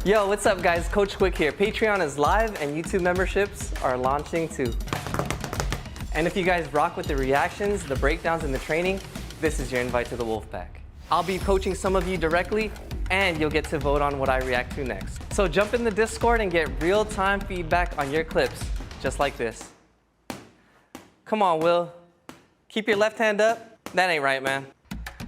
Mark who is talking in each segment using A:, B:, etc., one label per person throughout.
A: Yo, what's up guys? Coach Kwik here. Patreon is live and YouTube memberships are launching too. And if you guys rock with the reactions, the breakdowns, and the training, this is your invite to the Wolfpack. I'll be coaching some of you directly and you'll get to vote on what I react to next. So jump in the Discord and get real-time feedback on your clips, just like this. Come on, Will. Keep your left hand up. That ain't right, man.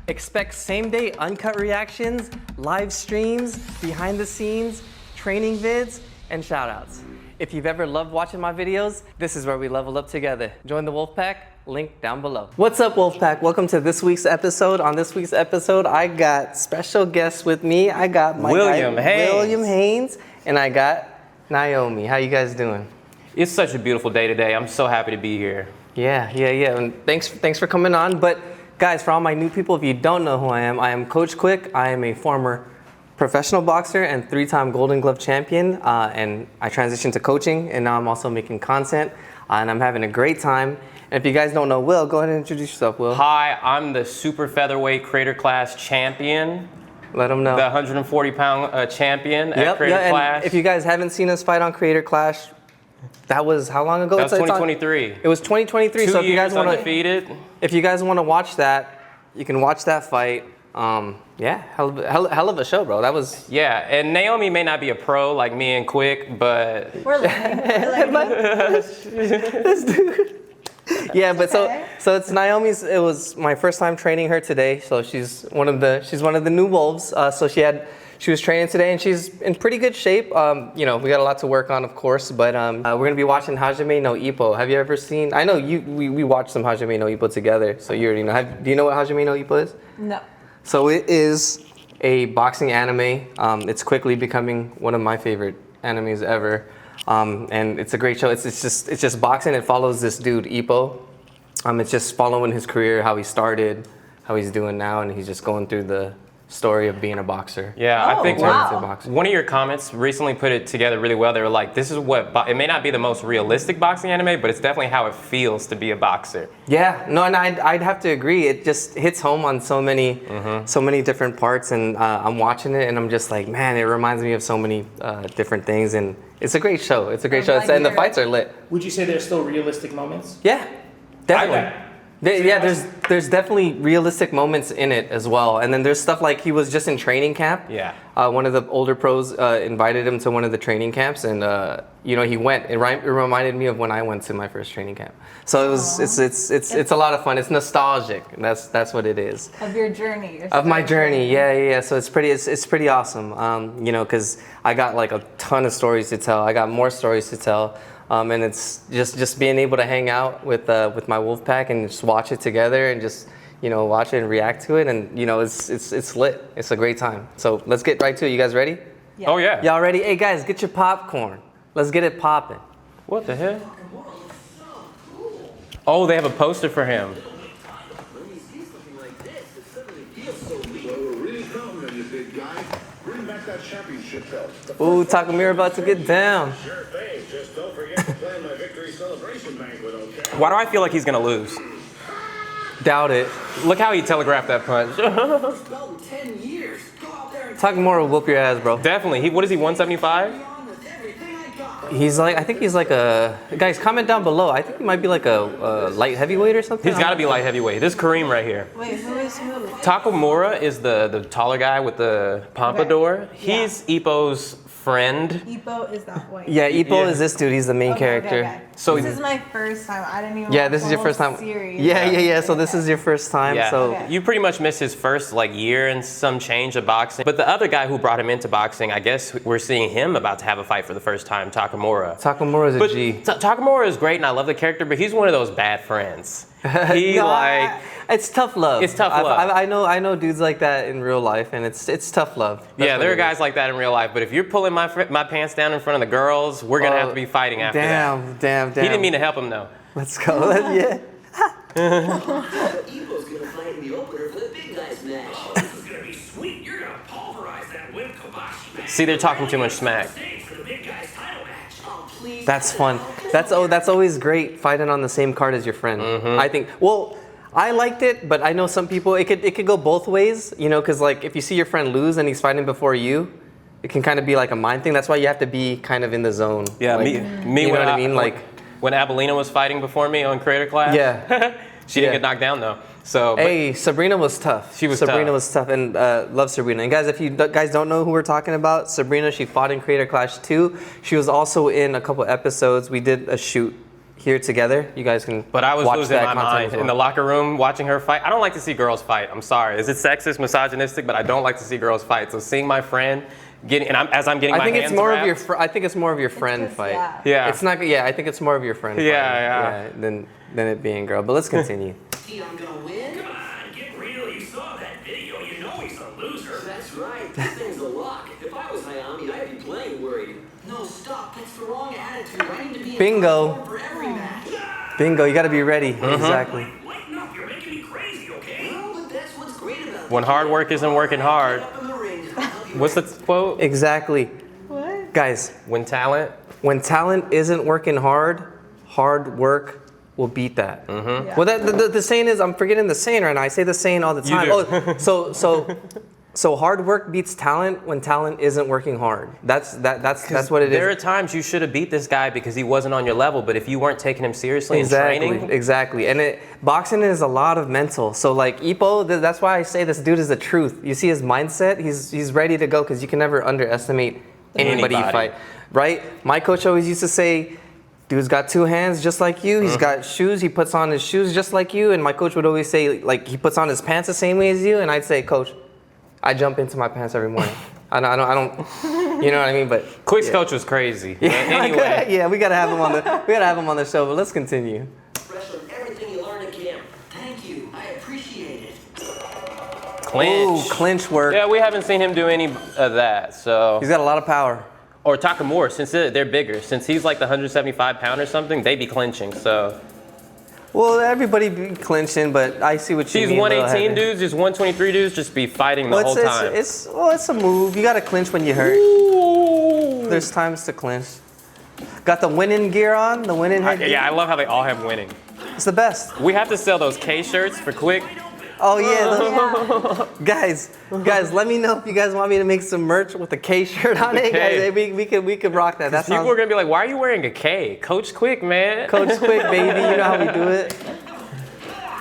A: Expect same-day uncut reactions, live streams, behind the scenes, training vids, and shout-outs. If you've ever loved watching my videos, this is where we level up together. Join the Wolfpack, link down below. What's up, Wolfpack? Welcome to this week's episode. On this week's episode, I got special guests with me. I got my
B: William
A: Haynes, and I got Naomi. How you guys doing?
B: It's such a beautiful day today. I'm so happy to be here.
A: Yeah. And thanks for coming on. But guys, for all my new people, if you don't know who I am Coach Kwik. I am a former professional boxer and 3-time Golden Glove champion. And I transitioned to coaching, and now I'm also making content. And I'm having a great time. And if you guys don't know Will, go ahead and introduce yourself, Will.
B: Hi, I'm the super featherweight Creator Class champion.
A: Let them know.
B: The 140-pound champion at Creator Class.
A: And if you guys haven't seen us fight on Creator Clash, that was how long ago?
B: That was 2023.
A: It was 2023.
B: 2
A: so if you guys want
B: undefeated.
A: If you guys want to watch that, you can watch that fight. Yeah, hell of a show, bro. That was.
B: Yeah, and Naomi may not be a pro like me and Kwik, but
C: we're learning.
A: This dude. Yeah, but okay. so it's Naomi's. It was my first time training her today. So she's one of the new wolves. So she was training today, and she's in pretty good shape. You know, we got a lot to work on, of course, but we're gonna be watching Hajime No Ippo. Have you ever seen? I know we watched some Hajime No Ippo together, so you already know. Do you know what Hajime No Ippo is?
C: No.
A: So it is a boxing anime. It's quickly becoming one of my favorite animes ever, and it's a great show. It's just boxing. It follows this dude Ippo. It's just following his career, how he started, how he's doing now, and he's just going through the story of being a boxer.
B: Yeah, I think
C: wow.
B: One of your comments recently put it together really well. They were like, this is what, it may not be the most realistic boxing anime, but it's definitely how it feels to be a boxer.
A: Yeah, no, and I'd have to agree. It just hits home on so many different parts, and I'm watching it and I'm just like, man, it reminds me of so many different things, and it's a great show. It's a great show, and the fights are lit.
D: Would you say there's still realistic moments?
A: Yeah, definitely. There's definitely realistic moments in it as well. And then there's stuff like he was just in training camp.
B: Yeah.
A: One of the older pros invited him to one of the training camps, and you know, he went. It reminded me of when I went to my first training camp. So it was it's a lot of fun. It's nostalgic. That's what it is.
C: Of your journey.
A: Of my journey. Yeah. So it's pretty awesome. You know, because I got like a ton of stories to tell. I got more stories to tell. And it's just being able to hang out with my Wolfpack and just watch it together and just, you know, watch it and react to it, and you know, it's lit. It's a great time. So let's get right to it. You guys ready?
C: Yeah.
B: Oh yeah.
A: Y'all ready? Hey guys, get your popcorn. Let's get it popping.
B: What the hell? Oh, they have a poster for him.
A: Ooh, Takamura about to get down.
B: Why do I feel like he's gonna lose?
A: Doubt it.
B: Look how he telegraphed that punch.
A: Takamura will whoop your ass, bro.
B: Definitely. What is he, 175?
A: He's like, I think he's like a, guys, comment down below. I think he might be like a light heavyweight or something.
B: He's gotta be light heavyweight. This is Kareem right here.
C: Wait, who is who?
B: Takamura is the taller guy with the pompadour.
C: Okay. Yeah.
B: He's Ippo's friend.
C: Ippo is that white.
A: Yeah, Ippo is this dude. He's the main character.
C: Okay.
A: So
C: this is my first time. I didn't even.
A: Yeah, this is your first time.
C: Series.
A: Yeah. So this is your first time.
B: Yeah.
A: So
C: Okay.
B: You pretty much missed his first like year and some change of boxing. But the other guy who brought him into boxing, I guess we're seeing him about to have a fight for the first time, Takamura.
A: Takamura's a G.
B: Takamura is great and I love the character, but he's one of those bad friends.
A: It's tough love.
B: It's tough love.
A: I know dudes like that in real life, and it's tough love.
B: Yeah, there are guys like that in real life, but if you're pulling my pants down in front of the girls, we're gonna have to be fighting after that.
A: Damn.
B: He didn't mean to help him though.
A: Let's go. Yeah.
E: Ippo's gonna fight in the opener for the big guys match.
F: Oh, this is gonna be sweet. You're gonna pulverize that Win Kobashi match.
B: See, they're talking too much smack.
F: For the big guys title match.
E: Oh, please.
A: That's fun. That's always great, fighting on the same card as your friend. I think. Well, I liked it, but I know some people, it could go both ways, you know, because like if you see your friend lose and he's fighting before you, it can kind of be like a mind thing. That's why you have to be kind of in the zone.
B: Yeah,
A: like,
B: me
A: you know
B: when
A: what I mean? Like,
B: when Abelina was fighting before me on creator class.
A: Yeah.
B: She didn't
A: Yeah.
B: get knocked down though. So
A: hey, Sabrina was tough. Sabrina was tough, and love Sabrina. And guys, if you guys don't know who we're talking about, Sabrina, she fought in Creator Clash 2. She was also in a couple episodes. We did a shoot here together. You guys can
B: But I was
A: watch
B: losing
A: that
B: my
A: content
B: mind
A: as well.
B: in the locker room watching her fight. I don't like to see girls fight. I'm sorry. Is it sexist, misogynistic? But I don't like to see girls fight. So seeing my friend getting, and as I'm getting my hands
A: it's more
B: wrapped,
A: of your. I think it's more of your friend fight.
B: Yeah.
A: It's not. Yeah, I think it's more of your friend.
B: Yeah,
A: fight, than it being girl. But let's continue.
E: See, I'm gonna win?
F: Come on, get real. You saw that video. You know he's a loser.
E: That's right. This thing's a lock. If I was Naomi, I'd be plenty worried. No, stop. That's the wrong attitude. I need to be in
A: Bingo.
E: form for every match.
A: Bingo. You got to be ready. Exactly.
F: Lighten up. You're making me crazy, okay?
E: Well, but that's what's great about
B: when hard work isn't working hard.
E: Get up in the ring. I'll help you
B: What's the quote?
A: Exactly.
C: What?
A: Guys,
B: When talent.
A: when talent isn't working hard, hard work will beat that.
C: Yeah.
A: Well, the saying is, I'm forgetting the saying right now. I say the saying all the
B: You
A: time.
B: do.
A: Oh, so hard work beats talent when talent isn't working hard. That's what it
B: There are
A: is.
B: times you should have beat this guy because he wasn't on your level, but if you weren't taking him seriously in training,
A: Exactly. And boxing is a lot of mental. So like Ippo, that's why I say this dude is the truth. You see his mindset. He's ready to go because you can never underestimate anybody you fight. Right? My coach always used to say, dude's got two hands just like you. He's got shoes. He puts on his shoes just like you. And my coach would always say, like, he puts on his pants the same way as you. And I'd say, Coach, I jump into my pants every morning. I don't, you know what I mean? But
B: Kwik's coach was crazy.
A: yeah,
B: Anyway,
A: yeah, we gotta have him on the show. But let's continue.
E: fresh on everything you learn at camp. Thank you. I appreciate it.
B: clinch.
A: Ooh, clinch work.
B: Yeah, we haven't seen him do any of that. So,
A: He's got a lot of power.
B: or Takamura, since they're bigger, since he's like the 175 pound or something, they be clinching. So
A: Well, everybody be clinching, but I see what you
B: these
A: mean.
B: 118 dudes, just 123 dudes, just be fighting the whole time.
A: It's a move. You gotta clinch when you hurt. There's times to clinch. Got the winning gear on, the winning headgear.
B: Yeah, I love how they all have winning.
A: It's the best.
B: We have to sell those K shirts for Kwik.
A: Oh yeah, guys, let me know if you guys want me to make some merch with a K shirt on it.
B: K.
A: Guys, we could rock that. That
B: People
A: sounds
B: are gonna be like, "Why are you wearing a K, Coach Kwik, man?"
A: Coach Kwik, baby. You know how we do it.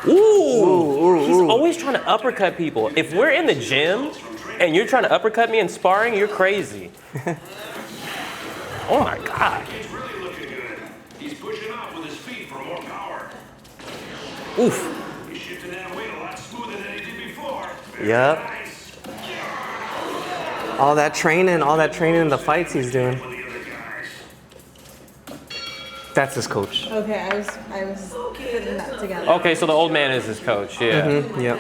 B: He's always trying to uppercut people. If we're in the gym and you're trying to uppercut me in sparring, you're crazy. Oh my God.
F: He's really looking good. He's pushing off with his feet for more power.
B: Oof.
F: He's shifting that weight a lot smoother than he did before. Very
A: Yep.
F: nice.
A: All that training in the fights he's doing.
F: For the other guys.
A: That's his coach.
C: Okay, I was putting that together.
B: Okay, so the old man is his coach. Yeah.
A: Yep.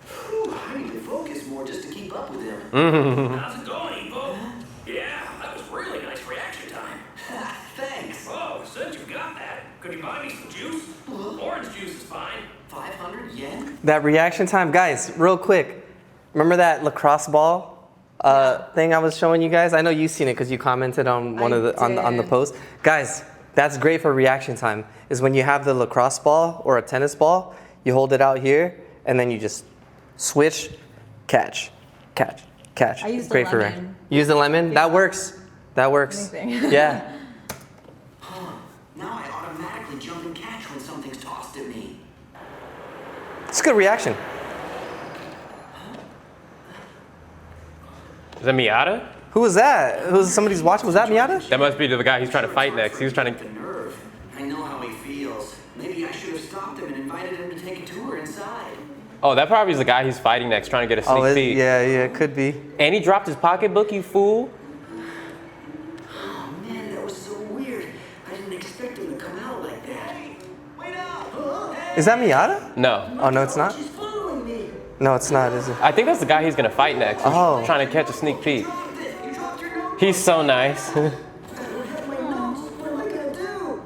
E: Whew, I need to focus more just to keep up with him.
F: How's it going, Ippo? Yeah, that was really nice reaction time.
E: Thanks.
F: Oh, since you got that, could you buy me some juice? Orange juice is fine.
E: 500 yen?
A: That reaction time, guys. Real quick, remember that lacrosse ball thing I was showing you guys? I know you've seen it because you commented on one
C: I
A: of the on the
C: did.
A: post. Guys, that's great for reaction time. Is when you have the lacrosse ball or a tennis ball, you hold it out here and then you just switch, catch.
C: I used the
A: great for
C: lemon.
A: reaction. Use the lemon. That works. That works.
C: Anything.
A: Yeah.
E: Now I automatically jump and catch when something's tossed at me.
A: It's a good reaction.
B: Is that Miata?
A: Who was that? Who's somebody's watching? Was that Miata?
B: That must be the guy he's trying to fight next. He was trying
E: The
B: to.
E: nerve. I know how he feels. Maybe I should have stopped him and invited him to take a tour inside.
B: Oh, that probably is the guy he's fighting next, trying to get a sneak peek.
A: yeah, it could be.
B: And he dropped his pocketbook, you fool.
E: Oh man, that was so weird. I didn't expect him to come out like that. Wait up!
A: Is that Miata?
B: No.
A: Oh no, it's not.
E: She's following me.
A: No, it's not, is it?
B: I think that's the guy he's gonna fight next. He's
A: Oh.
B: trying to catch a sneak peek.
E: Dropped it. You dropped your notebook.
B: He's so nice.
E: I don't have my notes. What am I gonna do?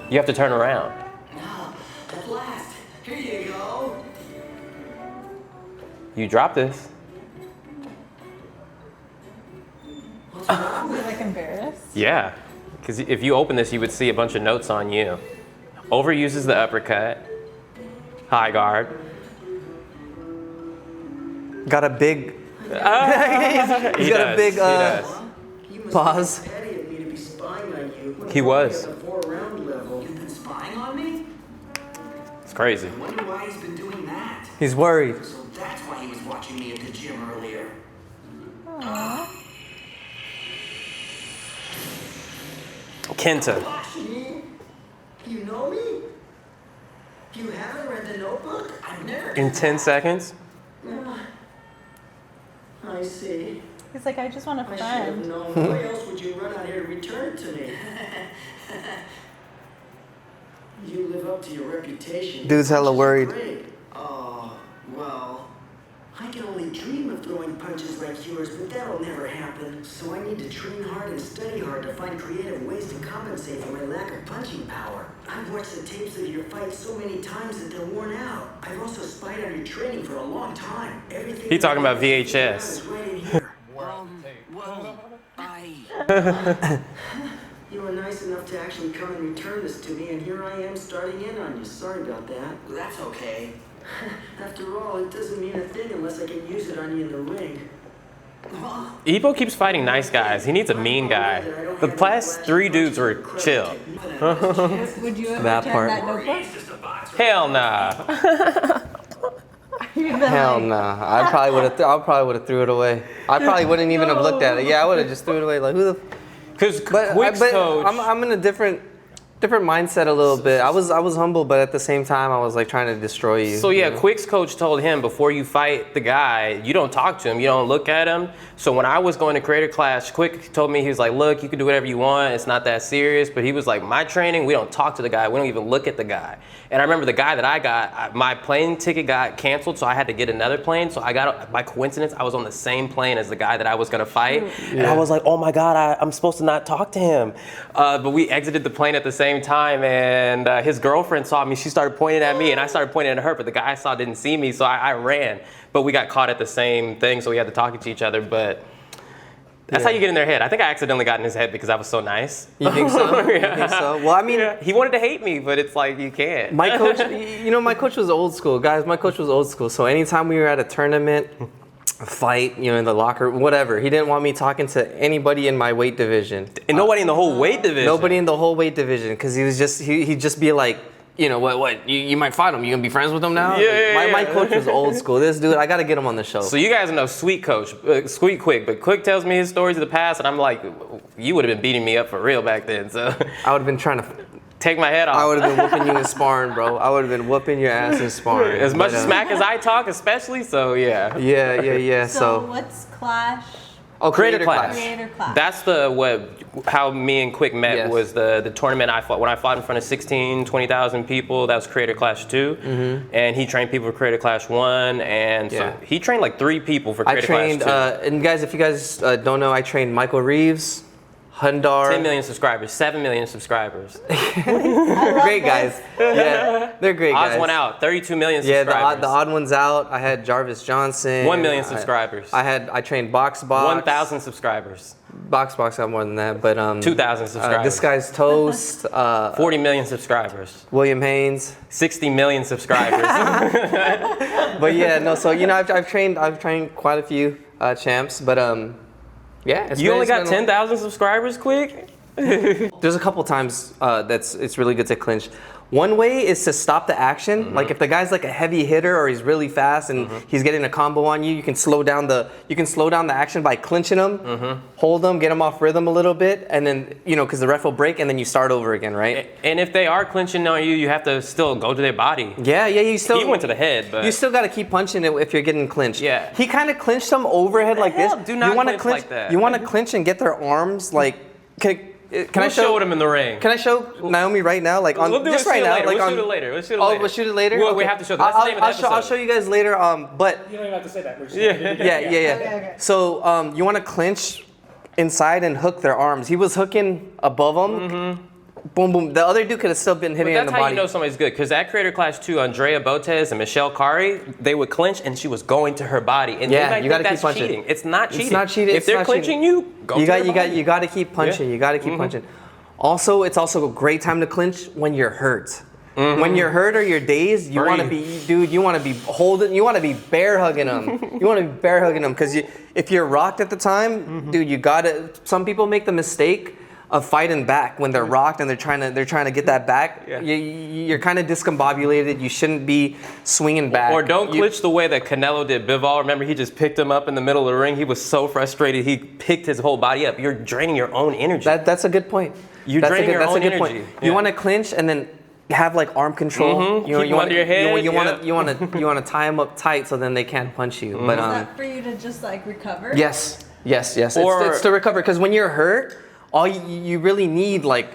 B: You have to turn around.
E: Now, at last. Here you go.
B: You dropped this.
C: Was he like embarrassed?
B: Yeah. Because if you open this, you would see a bunch of notes on you. Overuses the uppercut. High guard.
A: got a big.
B: He
A: got a big
B: he does.
E: You must
A: Pause.
E: be petty of me to be spying on you. when
B: He
E: I'm
B: was.
E: only at the 4-round level.
F: You've been spying on me?
B: It's crazy.
F: I wonder why he's been doing that.
A: He's worried.
F: So that's why he was watching me at the gym earlier.
B: Kenta.
E: Me? You know me? You haven't read the notebook?
F: I've never.
B: In 10 seconds?
E: I see.
C: He's like, I just want a
E: I should have
C: friend.
E: known. Why else would you run out here to return it to me? You live up to your reputation.
A: Dude's hella
E: Punches are
A: worried.
E: great. Oh, well, I can only dream of throwing punches like yours, but that'll never happen. So I need to train hard and study hard to find creative ways to compensate for my lack of punching power. I've watched the tapes of your fights so many times that they're worn out. I've also spied on your training for a long time. Everything
B: He talking about
E: I've figured out
B: VHS.
E: is right in here.
F: Well, I.
E: You were nice enough to actually come and return this to me, and here I am starting in on you. Sorry about that.
F: That's okay.
E: After all, it doesn't mean a thing unless I can use it on you in the ring.
B: Ippo keeps fighting nice guys. He needs a mean guy. The past 3 dudes were chill.
C: Would you ever
A: That
C: return
A: part.
C: that notebook?
F: He's just a boxer.
B: Hell nah.
C: You'd be
A: Hell
C: like,
A: nah. I probably would have threw it away. I probably wouldn't even have looked at it. Yeah, I would have just threw it away. Like who the.
B: Because
A: But,
B: Kwik's coach.
A: I'm in a different mindset a little bit. I was humble, but at the same time, I was like trying to destroy you.
B: So yeah,
A: you know?
B: Kwik's coach told him before you fight the guy, you don't talk to him, you don't look at him. So when I was going to Creator Clash, Kwik told me, he was like, look, you can do whatever you want, it's not that serious. But he was like, my training, we don't talk to the guy, we don't even look at the guy. And I remember the guy that I got, my plane ticket got canceled, so I had to get another plane. So I got, by coincidence, I was on the same plane as the guy that I was gonna fight. And I was like, oh my God, I'm supposed to not talk to him. But we exited the plane at the same time, and his girlfriend saw me. She started pointing at me, and I started pointing at her, but the guy I saw didn't see me, so I ran. But we got caught at the same thing, so we had to talk to each other. But that's how you get in their head. I think I accidentally got in his head because I was so nice.
A: You think so? You think so? Well, I mean,
B: He wanted to hate me, but it's like, you can't.
A: my coach, my coach was old school, guys. My coach was old school. So anytime we were at a tournament, a fight, in the locker, whatever, he didn't want me talking to anybody in my weight division.
B: And nobody in the whole weight division.
A: Nobody in the whole weight division, because he'd just be like, what? You might fight him. You gonna be friends with him now? My coach was old school. This dude, I gotta get him on the show.
B: So you guys know Sweet Kwik, but Kwik tells me his stories of the past, and I'm like, you would have been beating me up for real back then. So
A: I would have been trying to.
B: take my head off.
A: I would have been whooping you in sparring, bro. I would have been whooping your ass in sparring.
B: As much
A: But,
B: smack as I talk, especially. So yeah.
A: Yeah.
C: So
A: So.
C: what's Clash?
A: Oh,
B: Creator Clash.
C: Creator Clash.
B: That's how me and Kwik met.
A: Yes.
B: Was the tournament I fought. When I fought in front of 16, 20,000 people, that was Creator Clash 2.
A: Mm-hmm.
B: And he trained people for Creator Clash 1. And
A: Yeah.
B: so he trained like 3 people for
A: I
B: Creator
A: trained,
B: Clash 2.
A: and guys, if you guys don't know, I trained Michael Reeves, Hundar.
B: 10 million subscribers, 7 million subscribers.
A: Great guys. Yeah, they're great guys.
B: Odds went out, 32 million
A: Yeah,
B: subscribers.
A: the odd one's out. I had Jarvis Johnson.
B: 1 million subscribers.
A: I trained Box.
B: 1,000 subscribers.
A: Box got more than that, but
B: 2,000 subscribers.
A: This guy's Toast.
B: 40 million subscribers.
A: William Haynes.
B: 60 million subscribers.
A: But yeah, no. So I've trained quite a few champs, but yeah.
B: You only got 10,000 subscribers, Kwik?
A: There's a couple times it's really good to clinch. One way is to stop the action.
B: Mm-hmm.
A: Like if the guy's like a heavy hitter or he's really fast and he's getting a combo on you, you can slow down the action by clinching him, hold him, get him off rhythm a little bit, and then because the ref will break and then you start over again, right?
B: And if they are clinching on you, you have to still go to their body.
A: Yeah. You still
B: He went to the head, but
A: you still got to keep punching it if you're getting clinched.
B: Yeah.
A: He kind of clinched them overhead like this.
B: hell? Do not
A: you wanna
B: clinch like that.
A: You want to clinch and get their arms like. Can I
B: we'll show them in the ring.
A: Can I show Naomi right now? Like on
B: We'll do
A: just
B: it
A: right now.
B: later.
A: Like
B: we'll
A: on,
B: shoot it later. We'll shoot it
A: Oh,
B: later.
A: we'll shoot it later.
B: Well,
A: Okay.
B: we have to show. That's the name of the episode.
A: I'll show you guys later. But
D: You don't even have to say that. We're just
A: yeah.
C: Okay.
A: So you want to clinch inside and hook their arms. He was hooking above them. Boom, boom. The other dude could have still been hitting in
B: That's
A: the
B: how
A: body.
B: you know somebody's good. Because at Creator Clash 2, Andrea Botes and Michelle Kari, they would clinch and she was going to her body. And
A: Yeah,
B: they might
A: you gotta
B: think
A: keep
B: that's
A: punching.
B: cheating. It's not cheating.
A: It's not cheating.
B: If
A: It's
B: they're
A: not
B: clinching
A: cheating.
B: you, go to their body.
A: You got to keep punching.
B: Yeah.
A: You got to keep punching. Also, it's also a great time to clinch when you're hurt. When you're hurt or you're dazed, you want to be, dude, you want to be holding, you want to be bear hugging them. You want to be bear hugging them because if you're rocked at the time, dude, you gotta. Some people make the mistake of fighting back when they're rocked and they're trying to get that back.
B: Yeah.
A: You're kind of discombobulated. You shouldn't be swinging back.
B: Or don't clinch the way that Canelo did Bivol. Remember, he just picked him up in the middle of the ring. He was so frustrated. He picked his whole body up. You're draining your own energy.
A: That's a good point.
B: You're draining your own energy.
A: You want to clinch and then have like arm control.
B: Keep them under your head.
A: You want to tie them up tight so then they can't punch you. But
C: Is that for you to just like recover?
A: yes.
B: Or-
A: It's to recover because when you're hurt, all you really need like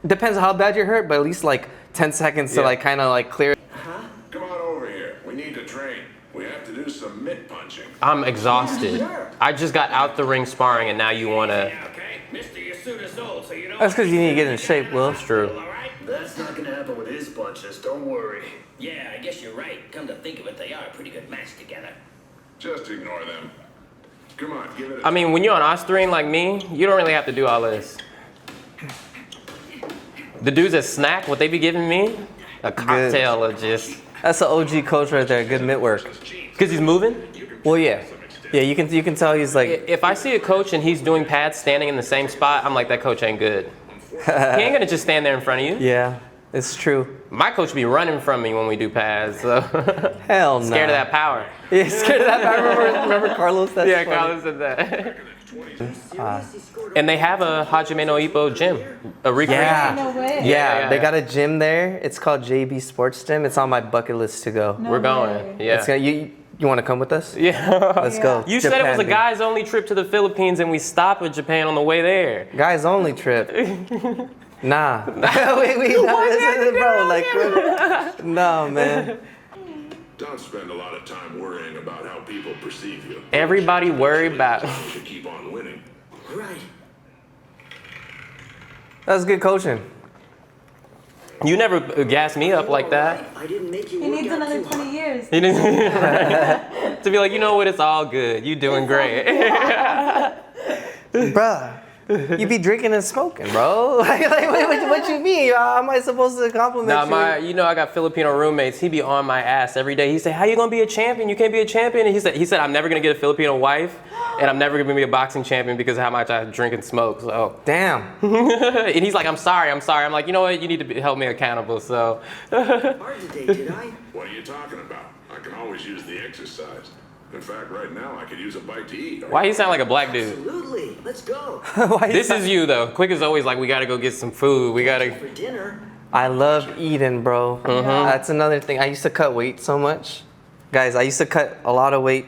A: depends on how bad you're hurt, but at least like 10 seconds to like kind of like clear.
G: Come on over here. We need to train. We have to do some mitt punching.
B: I'm exhausted. I just got out the ring sparring, and now you want to.
F: Yeah, okay. Mister, your suit is old, so you know.
A: That's because you need to get in shape, Will.
B: It's true.
F: All right?
G: That's not gonna happen with his punches, don't worry.
F: Yeah, I guess you're right. Come to think of it, they are a pretty good match together.
G: Just ignore them. Come on, give it a
B: I mean, when you're on Ostarine like me, you don't really have to do all this. The dudes at Snack, what they be giving me, a cocktail of just.
A: That's the OG coach right there. Good mitt work.
B: Because he's moving.
A: Well, yeah. You can tell he's like.
B: If I see a coach and he's doing pads standing in the same spot, I'm like, that coach ain't good. He ain't gonna just stand there in front of you.
A: Yeah, it's true.
B: My coach be running from me when we do pads, so.
A: Hell no.
B: Scared of that power.
A: Yeah, scared of that. I remember Carlos. That's
B: Yeah,
A: funny.
B: Carlos said that. And they have a Hajime No Ippo gym, a recreation.
A: Yeah.
C: No way.
A: Yeah, they got a gym there. It's called JB Sports Gym. It's on my bucket list to go.
C: No
B: We're
C: way.
B: going. Yeah.
A: You want to come with us?
B: Yeah.
A: Let's go.
B: You said it was a
A: Japan,
B: guys only trip to the Philippines and we stopped at Japan on the way there.
A: dude. Guys only trip. Nah. wait, no, bro. Like, no, man.
G: Don't spend a lot of time worrying about how people perceive you.
B: Everybody worry about.
G: You should keep on winning.
E: Right.
A: That's good coaching.
B: You never gassed me up like that.
E: I didn't make you
C: He
E: work
C: needs
E: out
C: another
E: too
C: 20
E: hard.
C: years.
B: You didn't to be like, you know what? It's all good. You doing great.
A: Bruh. You be drinking and smoking, bro. What you mean? How am I supposed to compliment
B: Nah,
A: you?
B: I got Filipino roommates. He be on my ass every day. He say, "How you gonna be a champion? You can't be a champion." And he said, "I'm never gonna get a Filipino wife, and I'm never gonna be a boxing champion because of how much I drink and smoke." So,
A: Damn.
B: and he's like, "I'm sorry." I'm like, you know what? You need to help me accountable. So,
E: Hard today, did I?
G: What are you talking about? I can always use the exercise. In fact, right now I could use a bite to eat.
B: why he sound like a black dude?
E: Absolutely. Let's go.
B: This is you though. Kwik is always like, we gotta go get some food. We gotta.
E: For dinner.
A: I love eating, bro. That's another thing. I used to cut weight so much. Guys, I used to cut a lot of weight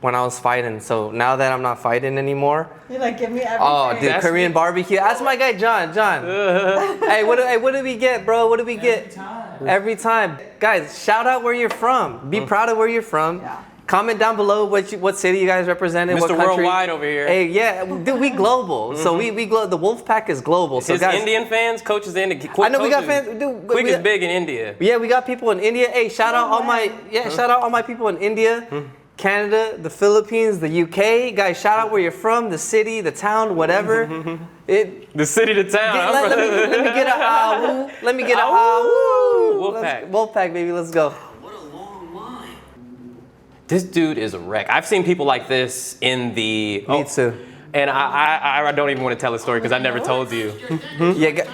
A: when I was fighting. So now that I'm not fighting anymore.
C: You're like, give me everything.
A: Oh, dude,
B: That's
A: Korean barbecue. That's my guy, John. Hey, what do we get, bro? What do we get? Every time. Guys, shout out where you're from. Be proud of where you're from.
C: Yeah.
A: Comment down below what city you guys represented, what
B: Mr.
A: country.
B: Worldwide over here.
A: Hey, yeah, dude, we global. So we the Wolfpack is global. So
B: His
A: guys,
B: Indian fans, coaches in.
A: I know we got fans. Dude,
B: Kwik
A: we
B: is
A: got-
B: big in India.
A: Yeah, we got people in India. Hey, shout out all my people in India, Canada, the Philippines, the UK. Guys, shout out where you're from, the city, the town, whatever.
B: The city to town. I'm
A: Let
B: from-
A: me get a woo. Let me get a
B: woo.
A: woo.
B: Wolfpack.
A: Wolfpack, baby, let's go.
E: What a long line.
B: This dude is a wreck. I've seen people like this in the.
A: Me too.
B: And I don't even want to tell the story because I never told you.
A: Yeah,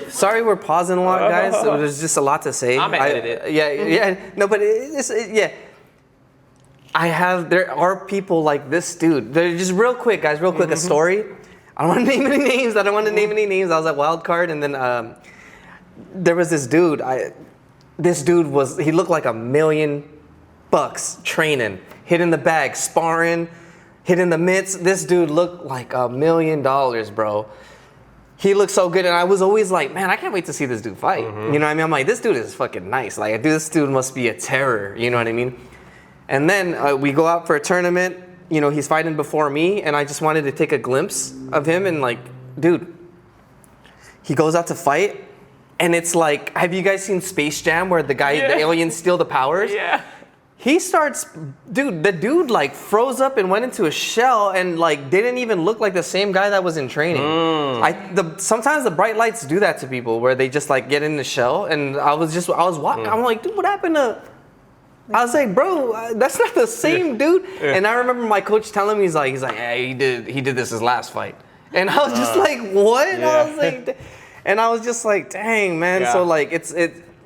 A: sorry we're pausing a lot, guys. So there's just a lot to say.
B: I'm gonna edit it.
A: Yeah. No, but yeah. There are people like this dude. They're just real quick, guys. Real quick, a story. I don't want to name any names. I was at Wild Card, and then there was this dude. He looked like $1 million training, hitting the bag, sparring, hitting the mitts. This dude looked like $1 million, bro. He looked so good, and I was always like, man, I can't wait to see this dude fight. You know what I mean? I'm like, this dude is fucking nice. Like, this dude must be a terror. You know what I mean? And then we go out for a tournament. You know, he's fighting before me, and I just wanted to take a glimpse of him. And like, dude, he goes out to fight, and it's like, have you guys seen Space Jam where the aliens steal the powers?
B: Yeah.
A: He starts, dude, the dude like froze up and went into a shell and like didn't even look like the same guy that was in training. Sometimes the bright lights do that to people where they just like get in the shell, and I was walking, I'm like, dude, what happened to, I was like, bro, that's not the same dude. And I remember my coach telling me, he's like, hey, he did this his last fight. And I was just like, what? I was like, and I was just like, dang, man. So like,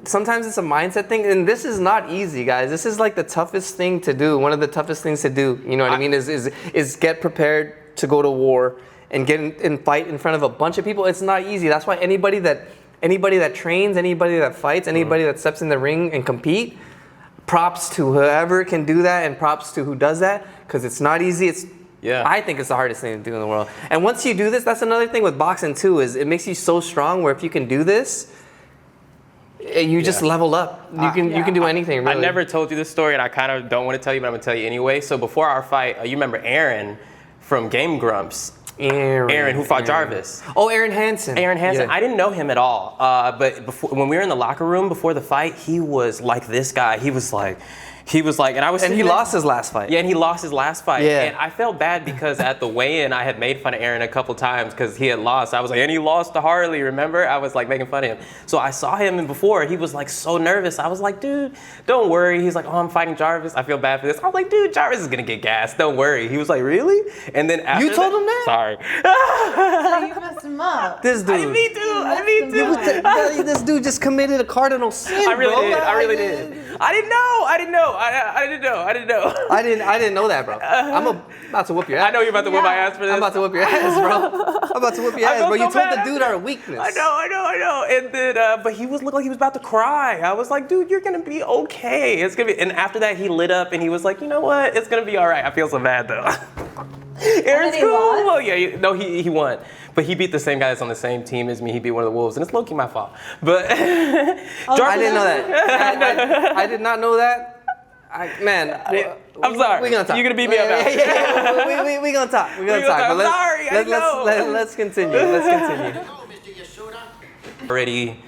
A: sometimes it's a mindset thing, and this is not easy, guys. This is like the toughest thing to do. One of the toughest things to do, you know what I mean, is get prepared to go to war and get in fight in front of a bunch of people. It's not easy. That's why anybody that trains, anybody that fights, anybody that steps in the ring and compete, props to whoever can do that, and props to who does that, because it's not easy. I think it's the hardest thing to do in the world. And once you do this, that's another thing with boxing too, is it makes you so strong where if you can do this, you just level up. You can do anything, really.
B: I never told you this story, and I kind of don't want to tell you, but I'm going to tell you anyway. So before our fight, you remember Aaron from Game Grumps? Aaron who fought Jarvis.
A: Oh, Aaron Hansen.
B: Yeah. I didn't know him at all. But when we were in the locker room before the fight, he was like this guy. He was like, and I was.
A: And he lost his last fight.
B: Yeah, and he lost his last fight.
A: Yeah.
B: And I felt bad because at the weigh-in, I had made fun of Aaron a couple times because he had lost. I was like, and he lost to Harley, remember? I was like making fun of him. So I saw him, and before, he was like so nervous. I was like, dude, don't worry. He's like, oh, I'm fighting Jarvis. I feel bad for this. I was like, dude, Jarvis is gonna get gassed. Don't worry. He was like, really? And then after
A: You told him that?
B: Sorry.
C: So you messed him up.
A: This dude.
B: I didn't mean to.
A: This dude just committed a cardinal sin.
B: I really
A: bro.
B: did. I really did. I didn't know. I didn't know.
A: I didn't know that, bro. I'm about to whoop your ass.
B: I know you're about to whip my ass for this.
A: I'm about to whip your ass, bro. I'm about to whip your ass, bro. You told the dude our weakness.
B: I know. And then, but he looked like he was about to cry. I was like, dude, you're gonna be okay. It's gonna be. And after that, he lit up and he was like, you know what? It's gonna be all right. I feel so bad though. Aaron's cool. Oh yeah, he won. But he beat the same guy that's on the same team as me. He beat one of the Wolves, and it's low-key my fault. But
A: I didn't know that. I did not know that. I'm sorry. We're gonna talk.
B: You're gonna beat me up now.
A: Yeah. We're gonna talk. We're gonna talk.
B: I'm sorry. I know.
A: Let's continue. Let's
B: continue. Ready.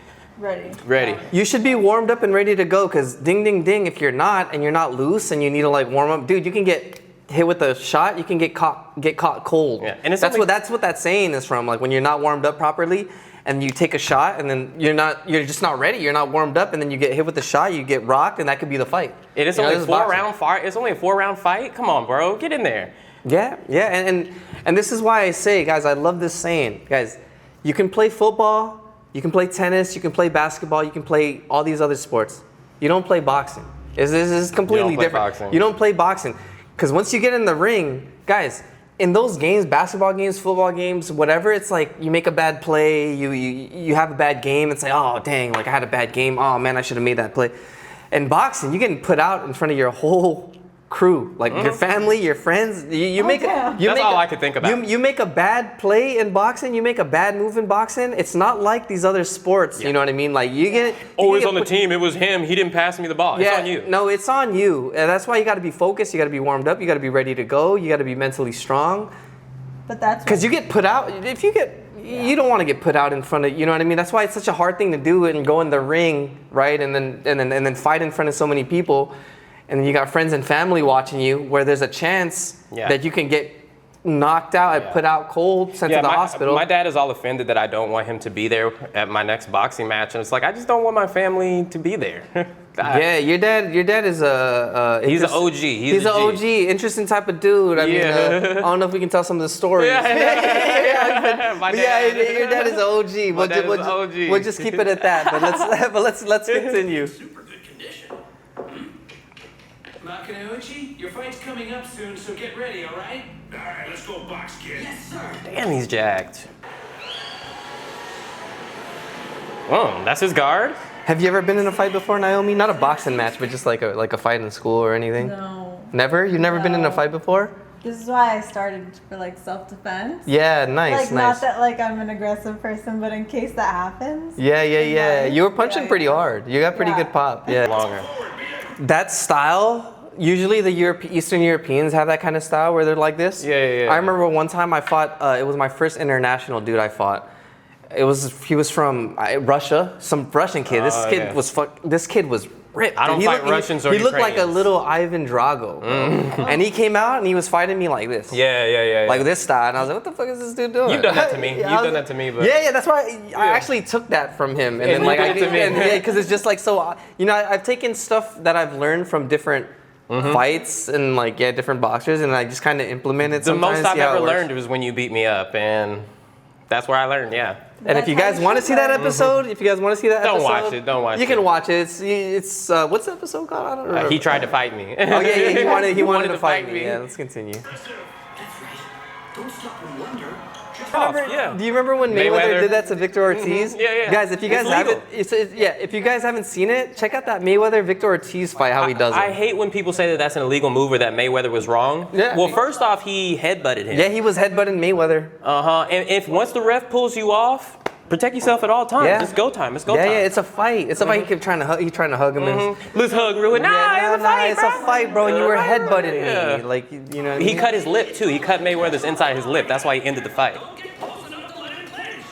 A: You should be warmed up and ready to go, because ding, ding, ding, if you're not, and you're not loose and you need to like warm up, dude, you can get hit with a shot, you can get caught cold.
B: Yeah. And
A: that's what that saying is from. Like when you're not warmed up properly and you take a shot and then you're just not ready, you're not warmed up, and then you get hit with the shot, you get rocked, and that could be the fight.
B: It is only a 4-round fight. It's only a 4-round fight. Come on, bro, get in there.
A: Yeah, and this is why I say, guys, I love this saying. Guys, you can play football, you can play tennis, you can play basketball, you can play all these other sports. You don't play boxing. This is completely different.
B: Boxing.
A: You don't play boxing. Because once you get in the ring, guys, in those games, basketball games, football games, whatever, it's like you make a bad play, you have a bad game, it's like, oh, dang, like I had a bad game, oh man, I should have made that play. In boxing, you're getting put out in front of your whole crew, like your family, your friends.
B: That's all I could think about.
A: You make a bad play in boxing, you make a bad move in boxing. It's not like these other sports. You know what I mean? Like you get.
B: Always on the team. It was him. He didn't pass me the ball.
A: Yeah,
B: it's on you.
A: No, it's on you. And that's why you got to be focused. You got to be warmed up. You got to be ready to go. You got to be mentally strong.
C: But that's
A: because you get put out. If you get. You don't want to get put out in front of, you know what I mean? That's why it's such a hard thing to do and go in the ring, right? And then fight in front of so many people. And then you got friends and family watching you, where there's a chance that you can get knocked out and put out cold, sent to the hospital.
B: My dad is all offended that I don't want him to be there at my next boxing match. And it's like, I just don't want my family to be there.
A: Yeah, your dad is
B: he's an OG.
A: He's an OG, interesting type of dude. I mean, I don't know if we can tell some of the stories. Your dad is an OG. We'll just keep it at that. But let's continue.
F: Super good condition. Makanouchi, your fight's coming up soon, so get ready, all right?
G: All right, let's go box, kid.
E: Yes, sir.
B: Damn, he's jacked. Oh, that's his guard?
A: Have you ever been in a fight before, Naomi? Not a boxing match, but just like a fight in school or anything?
C: No.
A: Never? You've never been in a fight before?
C: This is why I started for like self-defense.
A: Yeah, nice.
C: Not that like I'm an aggressive person, but in case that happens.
A: Yeah. You were punching pretty hard. You got pretty good pop. Yeah.
B: Longer.
A: That style, usually the Eastern Europeans have that kind of style where they're like this.
B: Yeah.
A: I remember one time I fought, it was my first international dude I fought. He was from Russia, some Russian kid. This kid was ripped.
B: I don't
A: He
B: fight
A: looked-
B: Russians or
A: He looked like a
B: Ukrainians.
A: little Ivan Drago, bro. And he came out and he was fighting me like this.
B: Yeah.
A: Like this style, and I was like, "What the fuck is this dude doing?"
B: You've done that to me.
A: Yeah,
B: You've
A: I was-
B: done that to me, but
A: yeah, that's why I actually took that from him, and then
B: you
A: like
B: did it to me.
A: yeah, because it's just like so. You know, I've taken stuff that I've learned from different fights and like different boxers, and I just kind of implement it.
B: the most
A: sometimes,
B: I've
A: see how it
B: ever
A: works.
B: learned was when you beat me up, and that's where I learned. Yeah.
A: And if you
C: That's how
A: guys
C: you
A: want to
C: should
A: see that
C: learn.
A: episode, if you guys want to see that
B: Don't
A: episode,
B: watch it, don't watch
A: You
B: it.
A: can watch it. It's what's the episode called? I don't remember.
B: He tried to fight me.
A: Oh yeah, he wanted to fight me.
B: me.
A: Yeah, let's continue.
E: That's right. Don't stop and wonder. Just
B: Yeah.
A: Do you remember when Mayweather
B: Mayweather.
A: did that to Victor Ortiz?
B: Yeah.
A: Guys, if you guys
B: It's
A: haven't,
B: legal.
A: if you guys haven't seen it, check out that Mayweather Victor Ortiz fight. How he does it.
B: I hate when people say that that's an illegal move or that Mayweather was wrong.
A: Yeah.
B: Well, first off, he headbutted him.
A: Yeah, he was headbutting Mayweather.
B: And if once the ref pulls you off, protect yourself at all times.
A: Yeah.
B: It's go time. It's go
A: Yeah,
B: time.
A: yeah, it's a fight. It's a fight. He kept trying to hug. He's trying to hug him. And,
B: Let's hug real quick. Nah,
A: yeah,
B: it's a fight,
A: it's
B: bro.
A: a fight, bro. And you were headbutting
B: Yeah.
A: me, like you know. What I
B: He
A: mean?
B: cut his lip too. He cut Mayweather's inside his lip. That's why he ended the fight.
F: Don't get close enough to let him clinch.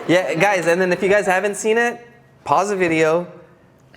A: Yeah, guys, and then if you guys haven't seen it, pause the video.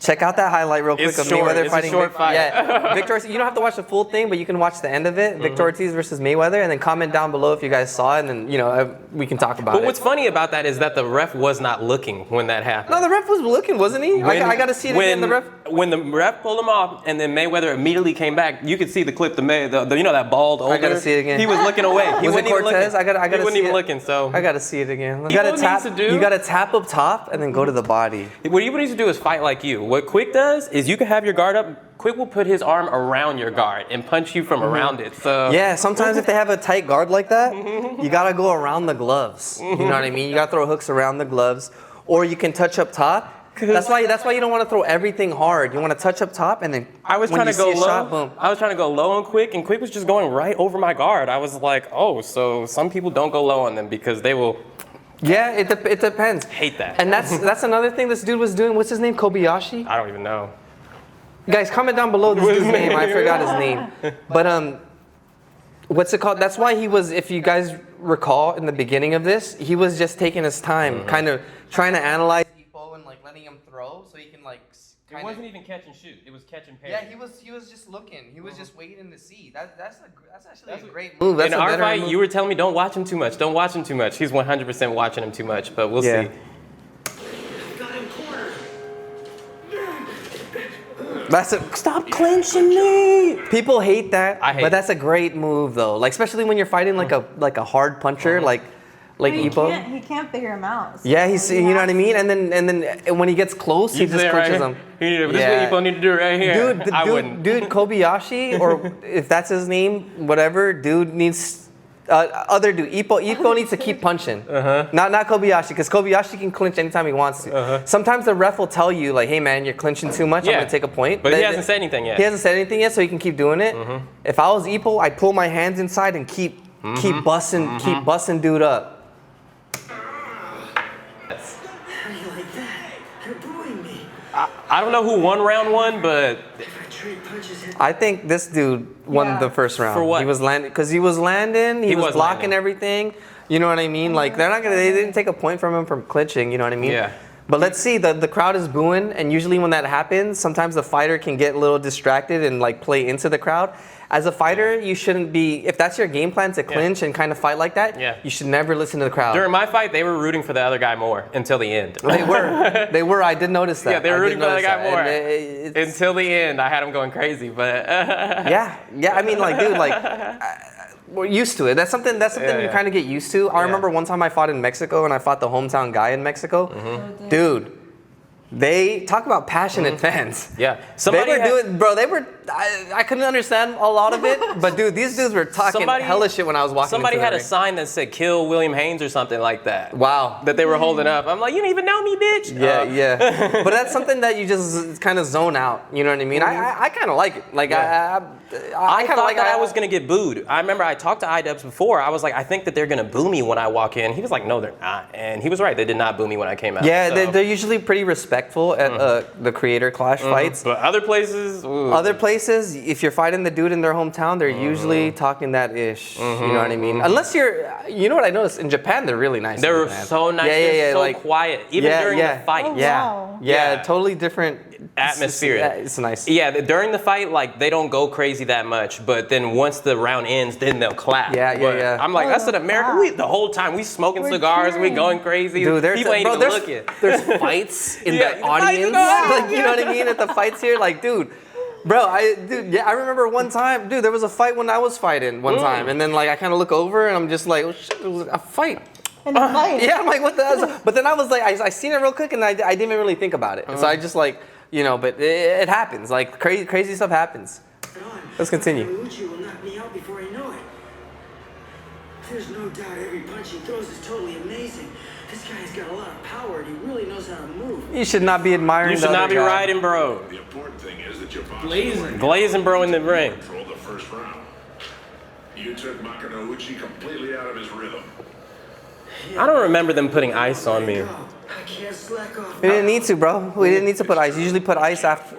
A: Check out that highlight real quick
B: It's
A: of
B: short.
A: Mayweather
B: It's a
A: fighting.
B: short fight.
A: Yeah, Victor. You don't have to watch the full thing, but you can watch the end of it. Victor Ortiz versus Mayweather, and then comment down below if you guys saw it, and then we can talk about
B: But
A: it.
B: what's funny about that is that the ref was not looking when that happened.
A: No, the ref was looking, wasn't he? I got to see it again. The ref.
B: When the ref pulled him off and then Mayweather immediately came back, you could see the clip. That bald older.
A: gotta see it again.
B: He was looking away. He
A: Was it
B: wasn't even
A: Cortez?
B: looking.
A: I gotta
B: He wasn't
A: see
B: even
A: it.
B: looking. So
A: I got to see it again. You
B: You know
A: got
B: what
A: to
B: he
A: tap.
B: needs to do?
A: You got to tap up top and then go to the body.
B: what you need to do is fight like you. What Kwik does is you can have your guard up. Kwik will put his arm around your guard and punch you from around it. So
A: Yeah, sometimes if they have a tight guard like that, you gotta go around the gloves. You know what I mean? You gotta throw hooks around the gloves, or you can touch up top. That's why you don't want to throw everything hard. You want to touch up top, and then
B: I was
A: when
B: trying to
A: you
B: go
A: see a
B: low.
A: shot, boom.
B: I was trying to go low on Kwik, and Kwik was just going right over my guard. I was like, oh, so some people don't go low on them because they will
A: Yeah, it depends.
B: hate that.
A: And that's another thing this dude was doing. What's his name? Kobayashi.
B: I don't even know.
A: Guys, comment down below this dude's name. I forgot his name. But what's it called? That's why he was. If you guys recall, in the beginning of this, he was just taking his time, kind of trying to analyze people and like letting him throw, so he can like.
B: It wasn't even catch and shoot. It was catch and parry.
A: Yeah, he was just looking. He was just waiting to see. That's actually a great move. That's
B: In
A: a
B: our
A: better
B: fight,
A: move.
B: you were telling me don't watch him too much. Don't watch him too much. He's 100% watching him too much, but we'll
A: Yeah.
B: see.
E: got him cornered.
A: Stop clinching me. People hate that,
B: I hate
A: but
B: it.
A: that's a great move though. Like especially when you're fighting like a hard puncher like
C: He
A: Ippo.
C: he can't figure him out. So
A: Yeah, he's
C: he
A: you know what I
C: has
A: mean. And then when he gets close, he
B: You
A: just
B: say it right
A: clinches
B: here.
A: him.
B: This
A: Yeah.
B: is what Ippo need to do right here.
A: Dude, Kobayashi, or if that's his name, whatever. Dude needs. Other dude, Ippo needs to keep punching. Not Kobayashi, because Kobayashi can clinch anytime he wants to. Sometimes the ref will tell you, like, hey man, you're clinching too much, I'm
B: Yeah.
A: gonna take a point.
B: But he hasn't said anything yet.
A: He hasn't said anything yet, so he can keep doing it. If I was Ippo, I'd pull my hands inside and keep busting dude up.
E: How do you like that? You're booing me.
B: I don't know who won round one, but
E: If I trade punches hit
A: I think this dude won
C: Yeah.
A: the first round.
B: For what?
A: He was landing, because he was landing, he was
B: was
A: blocking
B: landing.
A: everything. You know what I mean? Like they didn't take a point from him from clinching. You know what I mean?
B: Yeah.
A: But let's see, the crowd is booing, and usually when that happens, sometimes the fighter can get a little distracted and like play into the crowd. As a fighter, you shouldn't be, if that's your game plan to clinch and kind of fight like that,
B: Yeah.
A: you should never listen to the crowd.
B: during my fight, they were rooting for the other guy more until the end.
A: They were, I did notice that.
B: Yeah, they were
A: I did
B: rooting for the other
A: notice
B: guy
A: that.
B: more.
A: And it's-
B: Until the end, I had him going crazy, but
A: Yeah, I mean, like, dude, like, we're used to it. That's something you
B: Yeah.
A: kind of get used to. I remember one time I fought in Mexico, and I fought the hometown guy in Mexico. Dude, they talk about passionate fans.
B: yeah.
A: I couldn't understand a lot of it, but dude, these dudes were talking hella shit when I was walking
B: Somebody
A: into the
B: had a
A: ring.
B: sign that said "Kill William Haynes" or something like that.
A: Wow.
B: That they were holding up. I'm like, you don't even know me, bitch.
A: Yeah. But that's something that you just kind of zone out. You know what I mean? I kind of like it. Like,
B: I
A: I kind of
B: thought
A: like
B: that I was gonna get booed. I remember I talked to iDubbbz before. I was like, I think that they're gonna boo me when I walk in. He was like, no, they're not. And he was right. They did not boo me when I came out.
A: Yeah,
B: so.
A: they're usually pretty respectful at the creator clash fights.
B: But other places, ooh.
A: Other places, if you're fighting the dude in their hometown, they're usually talking that ish. You know what I mean? Unless you know what I noticed in Japan, they're really nice.
B: They
A: in
B: were
A: Japan.
B: so nice.
A: Yeah,
B: They're so
A: like,
B: quiet, even during the fight.
C: Oh,
A: Yeah.
C: wow.
A: Yeah, totally different
B: atmosphere.
A: It's nice.
B: Yeah, during the fight, like they don't go crazy that much, but then once the round ends, then they'll clap.
A: Yeah.
B: I'm like, that's an American. The whole time we smoking cigars, we going crazy.
A: Dude,
B: people ain't even looking.
A: There's fights in
B: Yeah,
A: the audience. Like, you know what I mean? At the fights here, like, dude. Bro, I remember one time, dude, there was a fight when I was fighting one time. And then, like, I kind of look over and I'm just like, oh, shit, it was a fight. Yeah, I'm like, what the hell? But then I was like, I seen it real quick and I didn't even really think about it. So I just like, you know, but it happens. Like, crazy stuff happens. Let's continue.
E: Uchi will knock me out before I know it. There's no doubt every punch he throws is totally amazing. This guy's got a lot of power and he really knows how to move.
A: You should not be admiring.
B: You should not be riding, bro.
G: The important thing is that you're
B: Glazing, bro, in the ring.
G: Control the first round. You took Makino Uchi completely out of his rhythm.
B: I don't remember them putting ice on me.
E: I can't slack off.
A: We didn't need to, bro. We didn't need to put ice. You usually put ice after.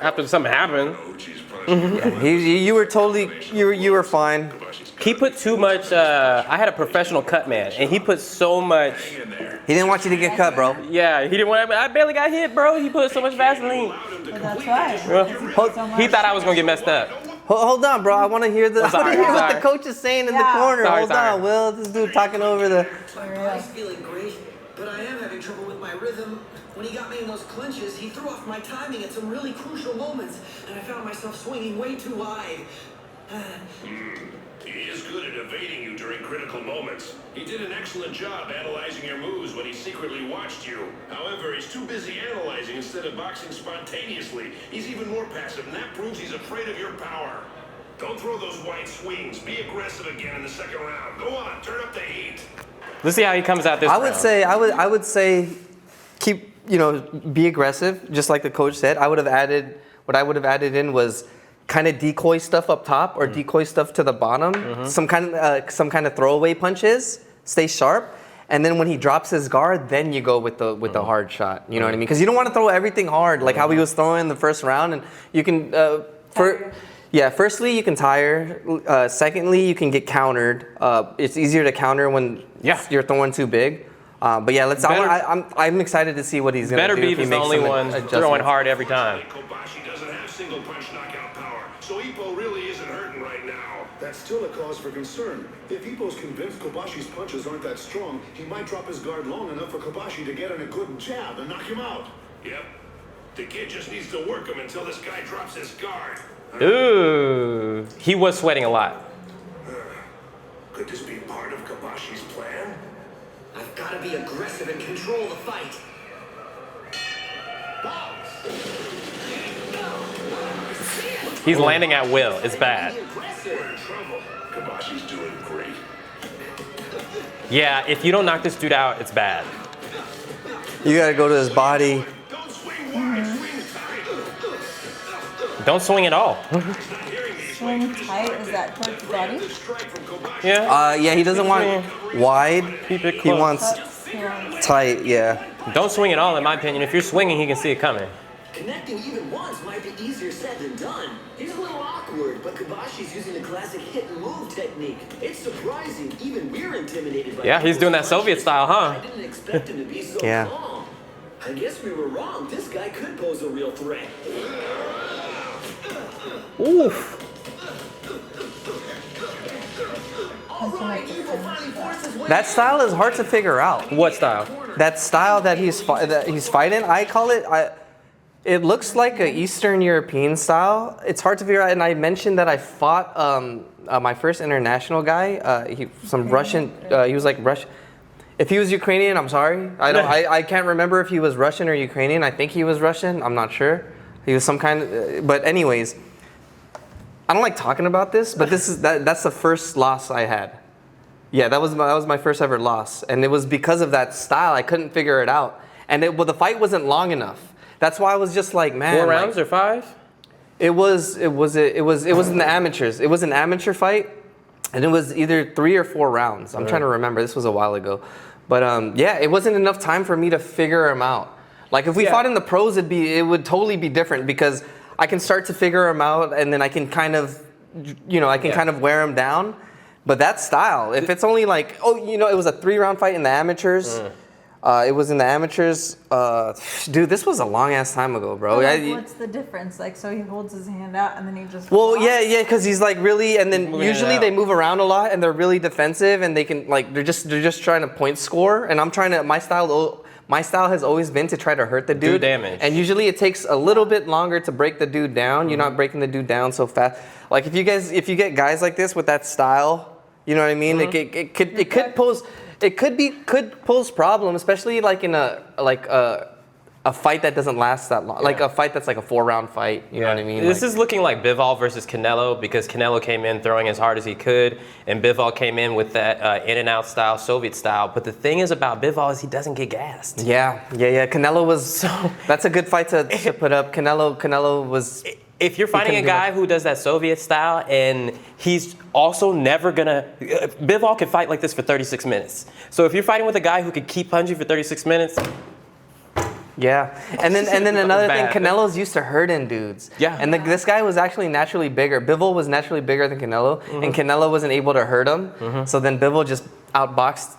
B: After something happened.
G: Uchi's punishment.
A: You were totally, you were fine.
B: He put too much. I had a professional cut man, and he put so much.
A: He didn't want you to get cut, bro.
B: Yeah, he didn't want. I barely got hit, bro. He put so much Vaseline.
C: Well, that's right.
B: Well, he thought I was gonna get messed up.
A: Hold on, bro. I want to hear
B: sorry,
A: what
B: sorry.
A: the coach is saying in the corner.
B: Sorry,
A: Hold
B: sorry.
A: on, Will. This dude talking over the.
E: My body's feeling great, but I am having trouble with my rhythm. When he got me in those clinches, he threw off my timing at some really crucial moments, and I found myself swinging way too wide.
F: He is good at evading you during critical moments. He did an excellent job analyzing your moves when he secretly watched you. However, he's too busy analyzing instead of boxing spontaneously. He's even more passive, and that proves he's afraid of your power. Don't throw those wide swings. Be aggressive again in the second round. Go on, turn up the heat.
B: Let's see how he comes out this round.
A: I would say, keep, you know, be aggressive, just like the coach said. What I would have added in was kind of decoy stuff up top or decoy stuff to the bottom. Some kind of throwaway punches. Stay sharp. And then when he drops his guard, then you go with the hard shot. You know what I mean? Because you don't want to throw everything hard, like how he was throwing in the first round. And you can, firstly, you can tire. Secondly, you can get countered. It's easier to counter when you're throwing too big. But yeah, I'm excited to see what he's going to do.
B: Better Beef is the only one throwing hard every time.
F: Kobashi doesn't have single punch knockout power, so Ippo really isn't hurting right now.
H: That's still a cause for concern. If Ippo's convinced Kobashi's punches aren't that strong, he might drop his guard long enough for Kobashi to get in a good jab and knock him out.
F: Yep. The kid just needs to work him until this guy drops his guard.
B: Ooh, he was sweating a lot.
F: Could this be part of Kobashi's plan?
E: I've got to be aggressive and control the fight.
B: He's landing at will. It's bad.
F: We're in trouble. Kobashi's doing great.
B: Yeah, if you don't knock this dude out, it's bad.
A: You got to go to his body.
F: Don't swing wide, swing tight.
B: Don't swing at all.
C: Swing tight, is that towards the body?
B: Yeah.
A: Yeah, he doesn't want wide.
B: Keep it
A: He
B: close.
A: wants tight, yeah.
B: Don't swing at all, in my opinion. If you're swinging, he can see it coming.
E: Connecting even once might be easier said than done. He's a little awkward, but Kobashi's using the classic hit and move technique. It's surprising, even we're intimidated by
B: Yeah, he's doing that Soviet style, huh?
E: I didn't expect him to be so
A: Yeah.
E: calm. I guess we were wrong. This guy could pose a real threat.
B: Oof.
A: That style is hard to figure out.
B: What style?
A: That style that he's fighting, I call it. It looks like an Eastern European style. It's hard to figure out. And I mentioned that I fought my first international guy. Some Russian. He was like Russian. If he was Ukrainian, I'm sorry. I can't remember if he was Russian or Ukrainian. I think he was Russian. I'm not sure. He was some kind of. But anyways, I don't like talking about this. But that's the first loss I had. Yeah, that was my first ever loss, and it was because of that style. I couldn't figure it out, and the fight wasn't long enough. That's why I was just like, man.
B: 4 rounds or 5?
A: It was in the amateurs. It was an amateur fight, and it was either 3 or 4 rounds. I'm trying to remember. This was a while ago, but yeah, it wasn't enough time for me to figure him out. Like if we fought in the pros, it would totally be different because I can start to figure him out, and then I can kind of, kind of wear him down. But that style, if it's only like, it was a 3-round fight in the amateurs. It was in the amateurs. Dude, this was a long ass time ago, bro.
C: What's the difference? Like, so he holds his hand out and then he just.
A: Well,
C: walks?
A: yeah, because he's like really, and then
B: Moving
A: usually
B: it out.
A: they move around a lot and they're really defensive and they can like they're just trying to point score. And I'm trying to my style has always been to try to hurt the dude.
B: Do damage.
A: And usually it takes a little bit longer to break the dude down. You're not breaking the dude down so fast. Like if you get guys like this with that style, you know what I mean? It could pose problem, especially like in a fight that doesn't last that long. Like a fight that's like a 4-round fight. You know what I mean?
B: This
A: Like-
B: is looking like Bivol versus Canelo because Canelo came in throwing as hard as he could, and Bivol came in with that in and out style, Soviet style. But the thing is about Bivol is he doesn't get gassed.
A: Yeah. Canelo was. That's a good fight to put up. Canelo was.
B: If you're fighting a
A: couldn't do
B: guy who does that Soviet style and he's also never gonna, Bivol can fight like this for 36 minutes. So if you're fighting with a guy who could keep punching for 36 minutes,
A: Yeah, and then another thing,
B: Bad.
A: Canelo's used to hurting dudes.
B: Yeah.
A: And this guy was actually naturally bigger. Bivol was naturally bigger than Canelo, and Canelo wasn't able to hurt him. So then Bivol just outboxed